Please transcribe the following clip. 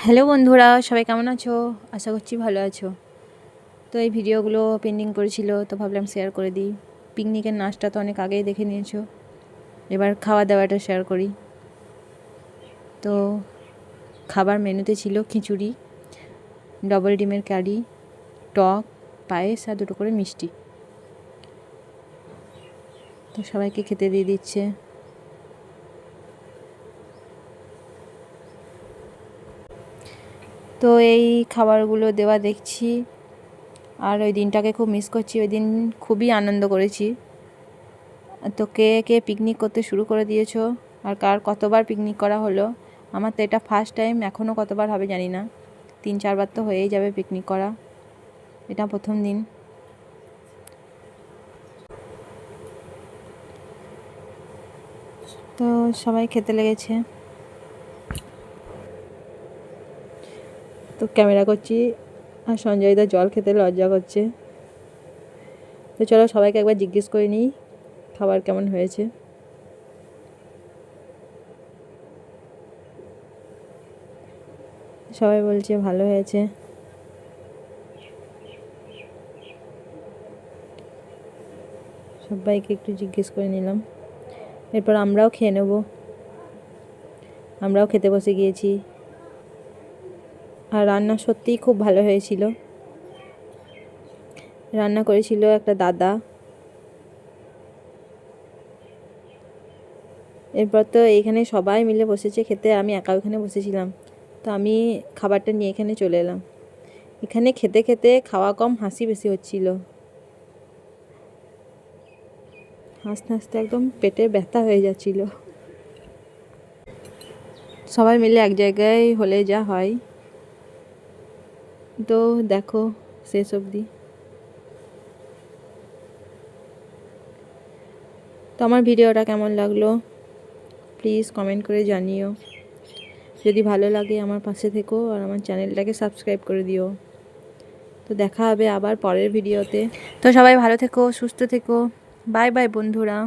Hello বন্ধুরা, সবাই কেমন আছো? আশা করছি ভালো আছো। তো এই ভিডিওগুলো পেন্ডিং করেছিল, তো ভাবলাম শেয়ার করে দিই। পিকনিকের নাচটা তো অনেক আগেই দেখে নিয়েছো, এবার খাওয়া দাওয়াটা শেয়ার করি। তো খাবার মেনুতে ছিল খিচুড়ি, ডবল ডিমের কারি, টক, পায়েস আর দুটো করে মিষ্টি। তো সবাইকে খেতে দিয়ে দিচ্ছে। তো এই খাবারগুলো দেওয়া দেখছি, আর ওই দিনটাকে খুব মিস করছি। ওই দিন খুবই আনন্দ করেছি। তো কে কে পিকনিক করতে শুরু করে দিয়েছো, আর কার কতবার পিকনিক করা হলো? আমার তো এটা ফার্স্ট টাইম, এখনও কতবার হবে জানি না। 3-4 বার তো হয়েই যাবে পিকনিক করা, এটা প্রথম দিন। তো সবাই খেতে লেগেছে, তো ক্যামেরা করছি, আর সঞ্জয়দা জল খেতে লজ্জা করছে। তো চলো সবাইকে একবার জিজ্ঞেস করে নিই খাবার কেমন হয়েছে। সবাই বলছে ভালো হয়েছে। সবাইকে একটু জিজ্ঞেস করে নিলাম, এরপর আমরাও খেয়ে নেব। আমরাও খেতে বসে গিয়েছি, আর রান্না সত্যিই খুব ভালো হয়েছিল। রান্না করেছিল একটা দাদা। এরপর তো এইখানে সবাই মিলে বসেছে খেতে, আমি একা ওখানে বসেছিলাম। তো আমি খাবারটা নিয়ে এখানে চলে এলাম। এখানে খেতে খেতে খাওয়া কম, হাসি বেশি হচ্ছিল। হাসতে হাসতে একদম পেটে ব্যথা হয়ে যাচ্ছিল। সবাই মিলে এক জায়গায় হলে যা হয়। তো দেখো শেষ অবধি। তো আমার ভিডিওটা কেমন লাগলো প্লিজ কমেন্ট করে জানিও। যদি ভালো লাগে আমার পাশে থেকো, আর আমার চ্যানেলটাকে সাবস্ক্রাইব করে দিও। তো দেখা হবে আবার পরের ভিডিওতে। তো সবাই ভালো থেকো, সুস্থ থেকো। বাই বাই বন্ধুরা।